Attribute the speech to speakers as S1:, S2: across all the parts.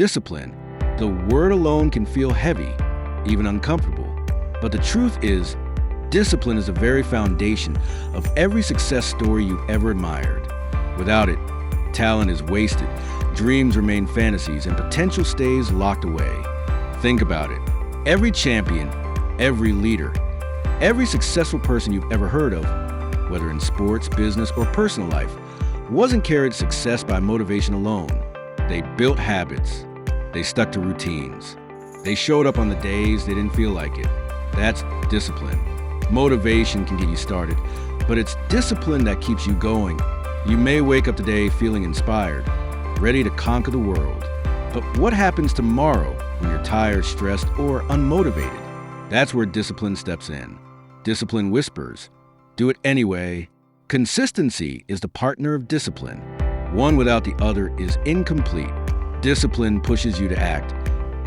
S1: Discipline. The word alone can feel heavy, even uncomfortable. But the truth is, discipline is the very foundation of every success story you've ever admired. Without it, talent is wasted, dreams remain fantasies, and potential stays locked away. Think about it. Every champion, every leader, every successful person you've ever heard of, whether in sports, business, or personal life, wasn't carried to success by motivation alone. They built habits. They stuck to routines. They showed up on the days they didn't feel like it. That's discipline. Motivation can get you started, but it's discipline that keeps you going. You may wake up today feeling inspired, ready to conquer the world. But what happens tomorrow when you're tired, stressed, or unmotivated? That's where discipline steps in. Discipline whispers, "Do it anyway." Consistency is the partner of discipline. One without the other is incomplete. Discipline pushes you to act,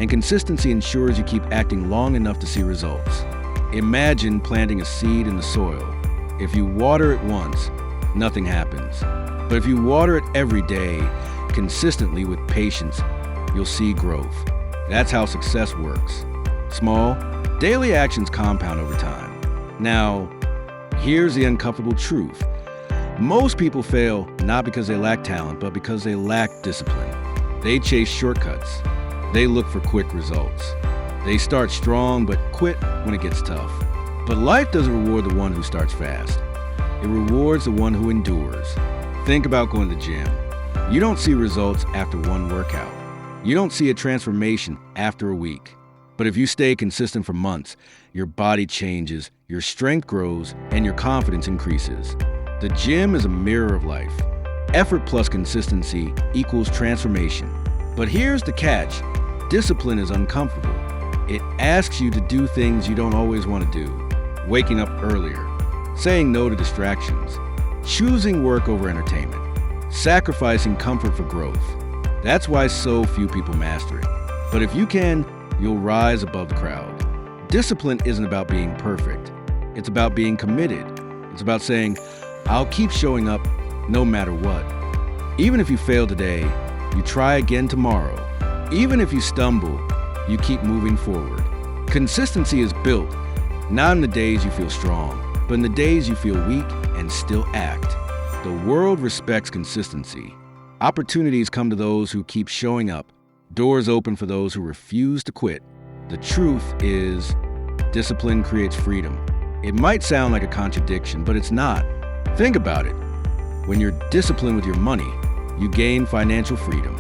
S1: and consistency ensures you keep acting long enough to see results. Imagine planting a seed in the soil. If you water it once, nothing happens. But if you water it every day, consistently with patience, you'll see growth. That's how success works. Small, daily actions compound over time. Now, here's the uncomfortable truth. Most people fail not because they lack talent, but because they lack discipline. They chase shortcuts. They look for quick results. They start strong, but quit when it gets tough. But life doesn't reward the one who starts fast. It rewards the one who endures. Think about going to the gym. You don't see results after one workout. You don't see a transformation after a week. But if you stay consistent for months, your body changes, your strength grows, and your confidence increases. The gym is a mirror of life. Effort plus consistency equals transformation. But here's the catch. Discipline is uncomfortable. It asks you to do things you don't always want to do. Waking up earlier, saying no to distractions, choosing work over entertainment, sacrificing comfort for growth. That's why so few people master it. But if you can, you'll rise above the crowd. Discipline isn't about being perfect. It's about being committed. It's about saying, "I'll keep showing up no matter what." Even if you fail today, you try again tomorrow. Even if you stumble, you keep moving forward. Consistency is built, not in the days you feel strong, but in the days you feel weak and still act. The world respects consistency. Opportunities come to those who keep showing up. Doors open for those who refuse to quit. The truth is, discipline creates freedom. It might sound like a contradiction, but it's not. Think about it. When you're disciplined with your money, you gain financial freedom.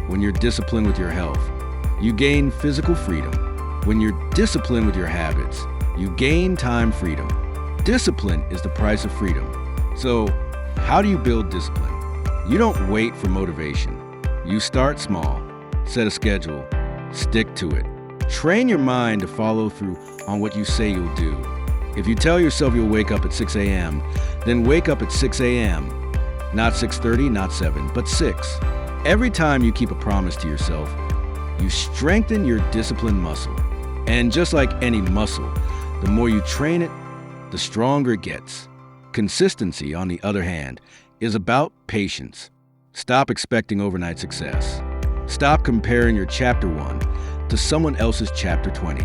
S1: When you're disciplined with your health, you gain physical freedom. When you're disciplined with your habits, you gain time freedom. Discipline is the price of freedom. So, how do you build discipline? You don't wait for motivation. You start small, set a schedule, stick to it. Train your mind to follow through on what you say you'll do. If you tell yourself you'll wake up at 6 a.m., then wake up at 6 a.m. Not 6:30, not 7, but 6. Every time you keep a promise to yourself, you strengthen your discipline muscle. And just like any muscle, the more you train it, the stronger it gets. Consistency, on the other hand, is about patience. Stop expecting overnight success. Stop comparing your chapter 1 to someone else's chapter 20.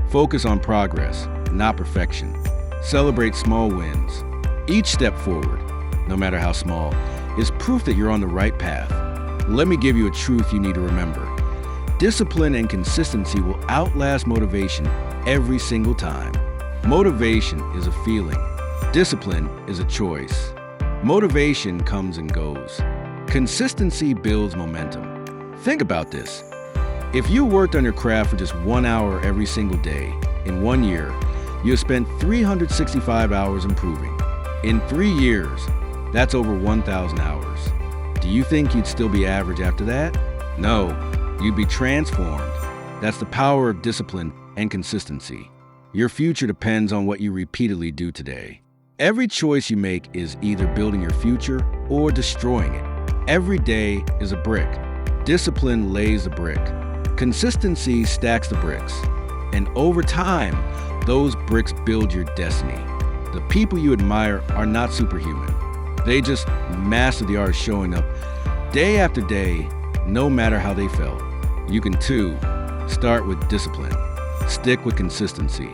S1: Focus on progress, not perfection. Celebrate small wins. Each step forward, no matter how small, is proof that you're on the right path. Let me give you a truth you need to remember. Discipline and consistency will outlast motivation every single time. Motivation is a feeling. Discipline is a choice. Motivation comes and goes. Consistency builds momentum. Think about this. If you worked on your craft for just 1 hour every single day, in 1 year, you have spent 365 hours improving. In 3 years, that's over 1,000 hours. Do you think you'd still be average after that? No, you'd be transformed. That's the power of discipline and consistency. Your future depends on what you repeatedly do today. Every choice you make is either building your future or destroying it. Every day is a brick. Discipline lays the brick. Consistency stacks the bricks. And over time, those bricks build your destiny. The people you admire are not superhuman. They just master the art of showing up day after day, no matter how they felt. You can too. Start with discipline, stick with consistency,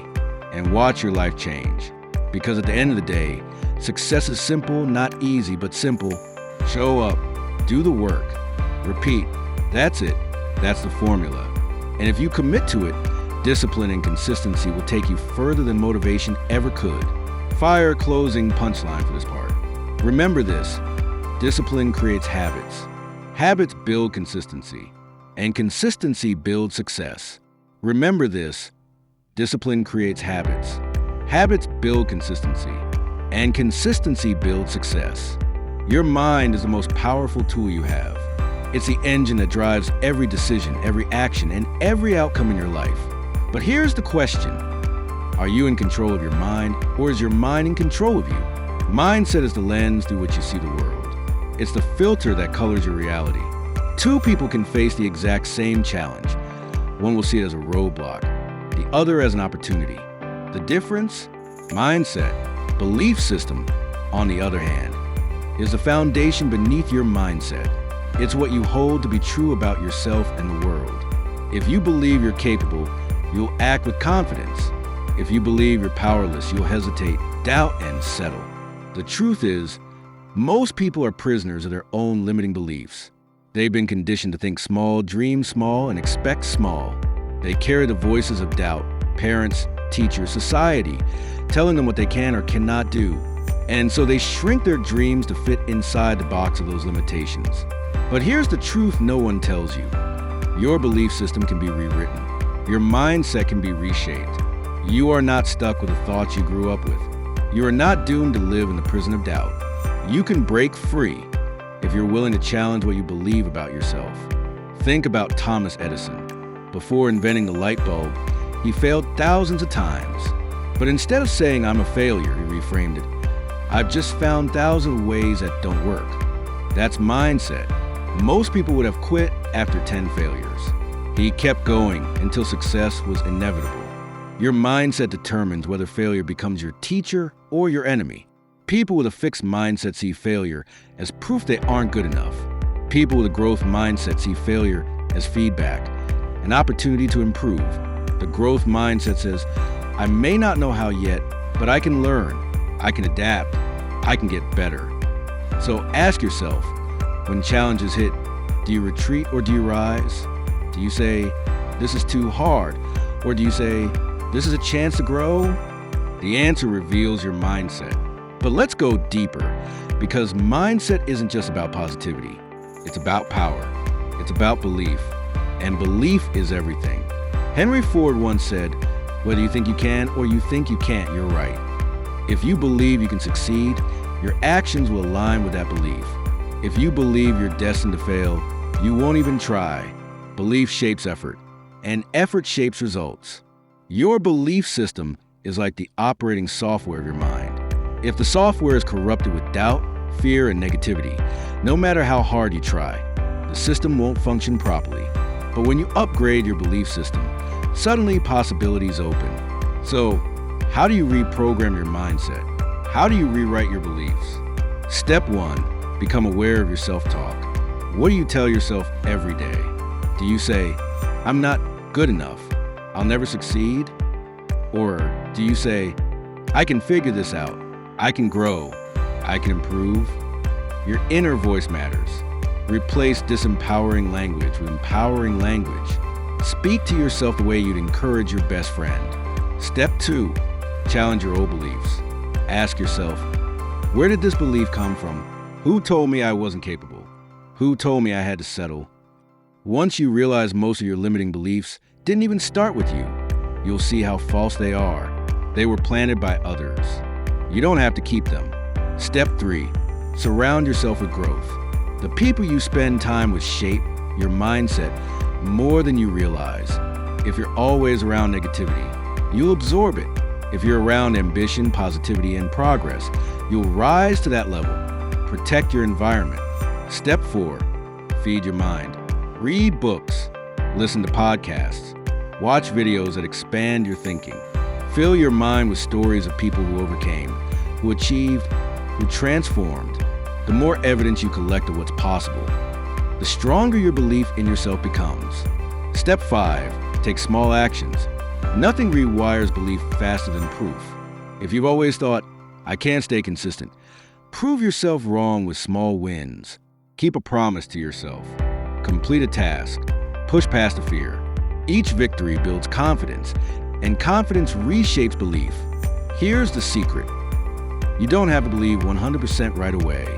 S1: and watch your life change. Because at the end of the day, success is simple, not easy, but simple. Show up, do the work, repeat. That's it. That's the formula. And if you commit to it, discipline and consistency will take you further than motivation ever could. Fire closing punchline for this part. Remember this: discipline creates habits. Habits build consistency, and consistency builds success. Remember this: discipline creates habits. Habits build consistency, and consistency builds success. Your mind is the most powerful tool you have. It's the engine that drives every decision, every action, and every outcome in your life. But here's the question: are you in control of your mind, or is your mind in control of you? Mindset is the lens through which you see the world. It's the filter that colors your reality. Two people can face the exact same challenge. One will see it as a roadblock, the other as an opportunity. The difference? Mindset. Belief system, on the other hand, is the foundation beneath your mindset. It's what you hold to be true about yourself and the world. If you believe you're capable, you'll act with confidence. If you believe you're powerless, you'll hesitate, doubt, and settle. The truth is, most people are prisoners of their own limiting beliefs. They've been conditioned to think small, dream small, and expect small. They carry the voices of doubt, parents, teachers, society, telling them what they can or cannot do. And so they shrink their dreams to fit inside the box of those limitations. But here's the truth no one tells you. Your belief system can be rewritten. Your mindset can be reshaped. You are not stuck with the thoughts you grew up with. You are not doomed to live in the prison of doubt. You can break free if you're willing to challenge what you believe about yourself. Think about Thomas Edison. Before inventing the light bulb, he failed thousands of times. But instead of saying, "I'm a failure," he reframed it, "I've just found thousands of ways that don't work." That's mindset. Most people would have quit after 10 failures. He kept going until success was inevitable. Your mindset determines whether failure becomes your teacher or your enemy. People with a fixed mindset see failure as proof they aren't good enough. People with a growth mindset see failure as feedback, an opportunity to improve. The growth mindset says, "I may not know how yet, but I can learn, I can adapt, I can get better." So ask yourself, when challenges hit, do you retreat or do you rise? Do you say, "This is too hard," or do you say, "This is a chance to grow"? The answer reveals your mindset. But let's go deeper, because mindset isn't just about positivity. It's about power. It's about belief. And belief is everything. Henry Ford once said, "Whether you think you can or you think you can't, you're right." If you believe you can succeed, your actions will align with that belief. If you believe you're destined to fail, you won't even try. Belief shapes effort, and effort shapes results. Your belief system is like the operating software of your mind. If the software is corrupted with doubt, fear, and negativity, no matter how hard you try, the system won't function properly. But when you upgrade your belief system, suddenly possibilities open. So, how do you reprogram your mindset? How do you rewrite your beliefs? Step 1, become aware of your self-talk. What do you tell yourself every day? Do you say, "I'm not good enough, I'll never succeed"? Or do you say, "I can figure this out, I can grow, I can improve"? Your inner voice matters. Replace disempowering language with empowering language. Speak to yourself the way you'd encourage your best friend. Step 2, challenge your old beliefs. Ask yourself, where did this belief come from? Who told me I wasn't capable? Who told me I had to settle? Once you realize most of your limiting beliefs didn't even start with you, you'll see how false they are. They were planted by others. You don't have to keep them. Step 3, surround yourself with growth. The people you spend time with shape your mindset more than you realize. If you're always around negativity, you'll absorb it. If you're around ambition, positivity, and progress, you'll rise to that level. Protect your environment. Step 4, feed your mind. Read books, listen to podcasts, watch videos that expand your thinking. Fill your mind with stories of people who overcame, who achieved, who transformed. The more evidence you collect of what's possible, the stronger your belief in yourself becomes. Step 5, take small actions. Nothing rewires belief faster than proof. If you've always thought, I can't stay consistent, prove yourself wrong with small wins. Keep a promise to yourself. Complete a task. Push past the fear. Each victory builds confidence, and confidence reshapes belief. Here's the secret. You don't have to believe 100% right away.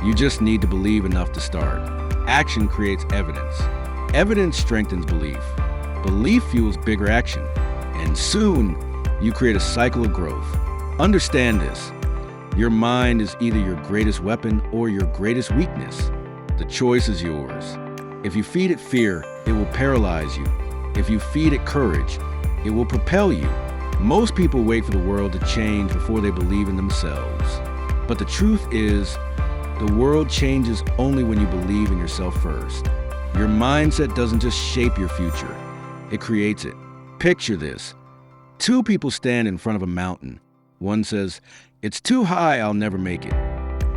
S1: You just need to believe enough to start. Action creates evidence. Evidence strengthens belief. Belief fuels bigger action. And soon, you create a cycle of growth. Understand this. Your mind is either your greatest weapon or your greatest weakness. The choice is yours. If you feed it fear, it will paralyze you. If you feed it courage, it will propel you. Most people wait for the world to change before they believe in themselves. But the truth is, the world changes only when you believe in yourself first. Your mindset doesn't just shape your future, it creates it. Picture this. Two people stand in front of a mountain. One says, "It's too high, I'll never make it."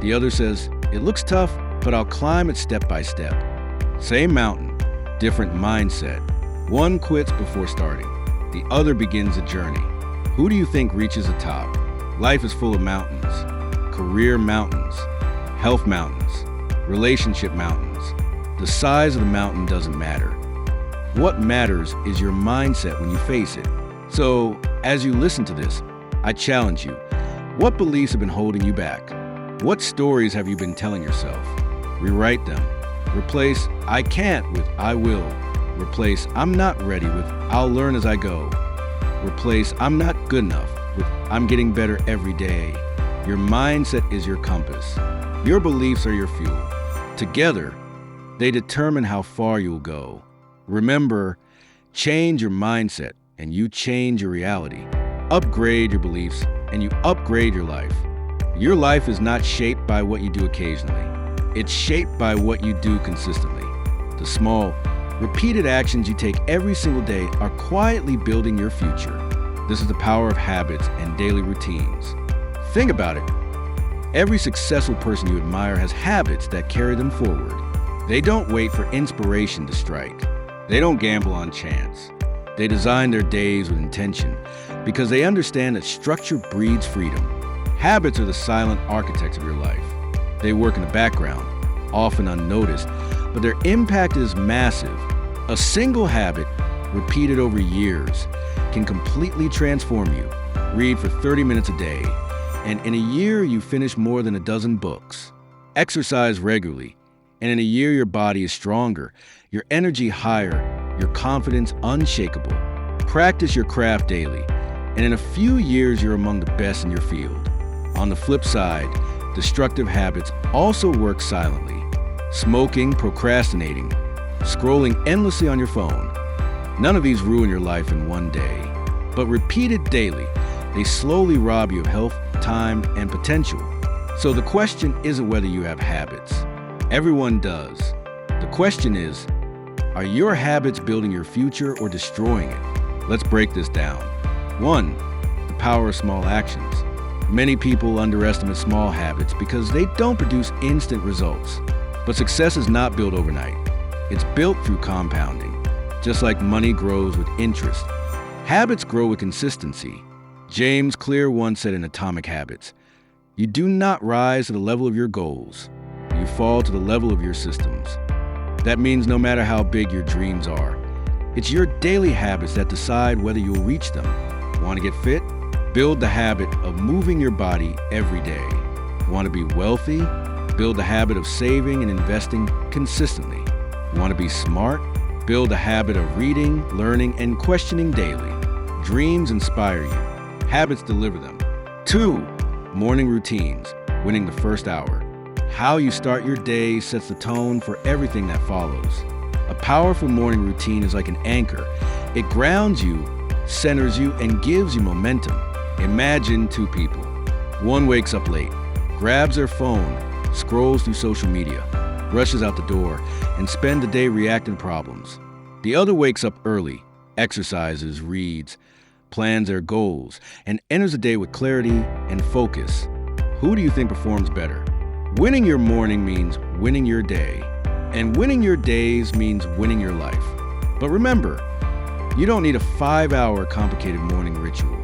S1: The other says, "It looks tough, but I'll climb it step by step." Same mountain, different mindset. One quits before starting. The other begins a journey. Who do you think reaches the top? Life is full of mountains. Career mountains, health mountains, relationship mountains. The size of the mountain doesn't matter. What matters is your mindset when you face it. So, as you listen to this, I challenge you. What beliefs have been holding you back? What stories have you been telling yourself? Rewrite them. Replace "I can't" with "I will." Replace "I'm not ready" with "I'll learn as I go." Replace "I'm not good enough" with "I'm getting better every day." Your mindset is your compass. Your beliefs are your fuel. Together, they determine how far you'll go. Remember, change your mindset and you change your reality. Upgrade your beliefs and you upgrade your life. Your life is not shaped by what you do occasionally. It's shaped by what you do consistently. The small, repeated actions you take every single day are quietly building your future. This is the power of habits and daily routines. Think about it. Every successful person you admire has habits that carry them forward. They don't wait for inspiration to strike. They don't gamble on chance. They design their days with intention because they understand that structure breeds freedom. Habits are the silent architects of your life. They work in the background, often unnoticed, but their impact is massive. A single habit, repeated over years, can completely transform you. Read for 30 minutes a day, and in a year you finish more than a dozen books. Exercise regularly, and in a year your body is stronger, your energy higher, your confidence unshakable. Practice your craft daily, and in a few years you're among the best in your field. On the flip side, destructive habits also work silently. Smoking, procrastinating, scrolling endlessly on your phone. None of these ruin your life in one day, but repeated daily, they slowly rob you of health, time, and potential. So the question isn't whether you have habits. Everyone does. The question is, are your habits building your future or destroying it? Let's break this down. 1. The power of small actions. Many people underestimate small habits because they don't produce instant results. But success is not built overnight. It's built through compounding. Just like money grows with interest, habits grow with consistency. James Clear once said in Atomic Habits, "You do not rise to the level of your goals. You fall to the level of your systems." That means no matter how big your dreams are, it's your daily habits that decide whether you'll reach them. Want to get fit? Build the habit of moving your body every day. Want to be wealthy? Build the habit of saving and investing consistently. Want to be smart? Build a habit of reading, learning, and questioning daily. Dreams inspire you. Habits deliver them. 2. Morning routines, winning the first hour. How you start your day sets the tone for everything that follows. A powerful morning routine is like an anchor. It grounds you, centers you, and gives you momentum. Imagine two people. One wakes up late, grabs their phone, scrolls through social media, rushes out the door, and spends the day reacting to problems. The other wakes up early, exercises, reads, plans their goals, and enters the day with clarity and focus. Who do you think performs better? Winning your morning means winning your day, and winning your days means winning your life. But remember, you don't need a 5-hour complicated morning ritual.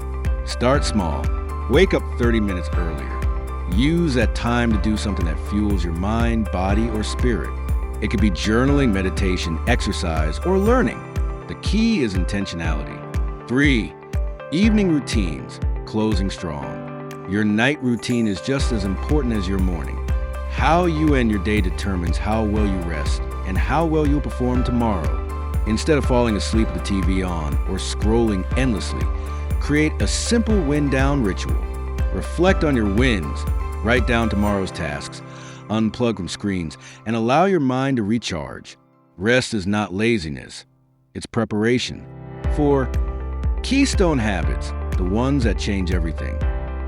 S1: Start small. Wake up 30 minutes earlier. Use that time to do something that fuels your mind, body, or spirit. It could be journaling, meditation, exercise, or learning. The key is intentionality. 3. Evening routines, closing strong. Your night routine is just as important as your morning. How you end your day determines how well you rest and how well you'll perform tomorrow. Instead of falling asleep with the TV on or scrolling endlessly, create a simple wind-down ritual. Reflect on your wins, write down tomorrow's tasks, unplug from screens, and allow your mind to recharge. Rest is not laziness, it's preparation. 4. Keystone habits, the ones that change everything.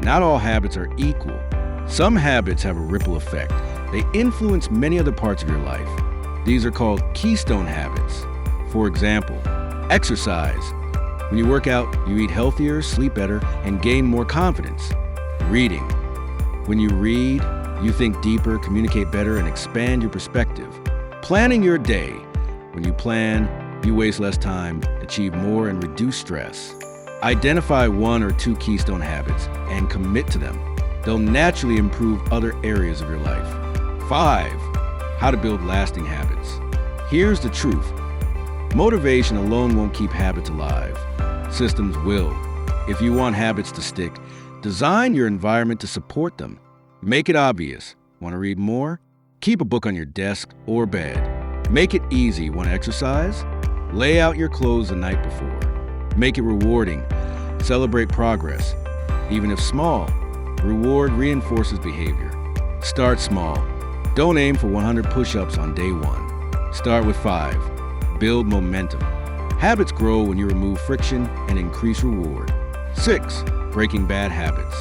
S1: Not all habits are equal. Some habits have a ripple effect. They influence many other parts of your life. These are called keystone habits. For example, exercise. When you work out, you eat healthier, sleep better, and gain more confidence. Reading. When you read, you think deeper, communicate better, and expand your perspective. Planning your day. When you plan, you waste less time, achieve more, and reduce stress. Identify 1 or 2 keystone habits and commit to them. They'll naturally improve other areas of your life. 5. How to build lasting habits. Here's the truth. Motivation alone won't keep habits alive. Systems will. If you want habits to stick, design your environment to support them. Make it obvious. Want to read more? Keep a book on your desk or bed. Make it easy. Want to exercise? Lay out your clothes the night before. Make it rewarding. Celebrate progress. Even if small, reward reinforces behavior. Start small. Don't aim for 100 push-ups on day 1. Start with 5. Build momentum. Habits grow when you remove friction and increase reward. 6. Breaking bad habits.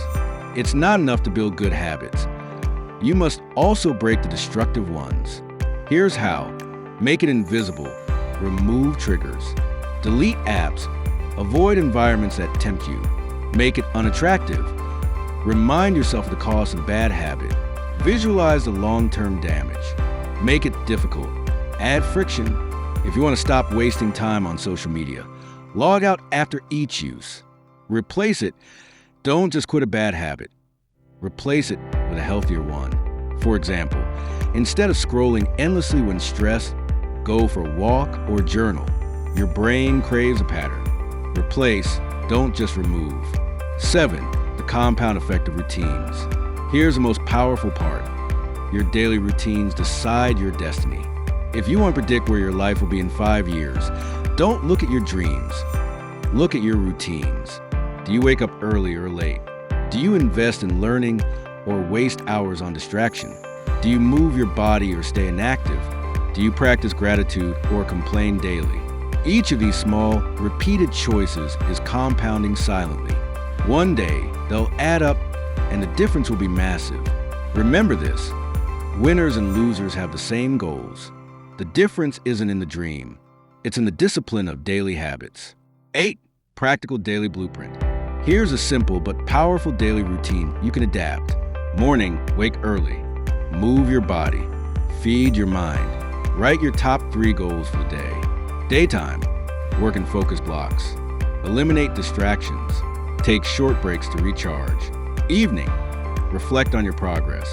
S1: It's not enough to build good habits. You must also break the destructive ones. Here's how. Make it invisible. Remove triggers. Delete apps. Avoid environments that tempt you. Make it unattractive. Remind yourself of the cost of bad habit. Visualize the long-term damage. Make it difficult. Add friction. If you want to stop wasting time on social media, log out after each use. Replace it. Don't just quit a bad habit. Replace it with a healthier one. For example, instead of scrolling endlessly when stressed, go for a walk or journal. Your brain craves a pattern. Replace, don't just remove. 7. The compound effect of routines. Here's the most powerful part. Your daily routines decide your destiny. If you want to predict where your life will be in 5 years, don't look at your dreams. Look at your routines. Do you wake up early or late? Do you invest in learning or waste hours on distraction? Do you move your body or stay inactive? Do you practice gratitude or complain daily? Each of these small, repeated choices is compounding silently. One day, they'll add up and the difference will be massive. Remember this, winners and losers have the same goals. The difference isn't in the dream, it's in the discipline of daily habits. 8. Practical daily blueprint. Here's a simple but powerful daily routine you can adapt. Morning, wake early. Move your body. Feed your mind. Write your top 3 goals for the day. Daytime, work in focus blocks. Eliminate distractions. Take short breaks to recharge. Evening, reflect on your progress.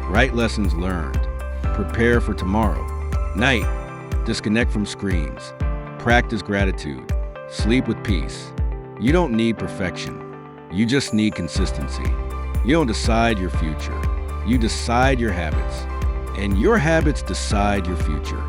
S1: Write lessons learned. Prepare for tomorrow. Night, disconnect from screens. Practice gratitude. Sleep with peace. You don't need perfection. You just need consistency. You don't decide your future. You decide your habits. And your habits decide your future.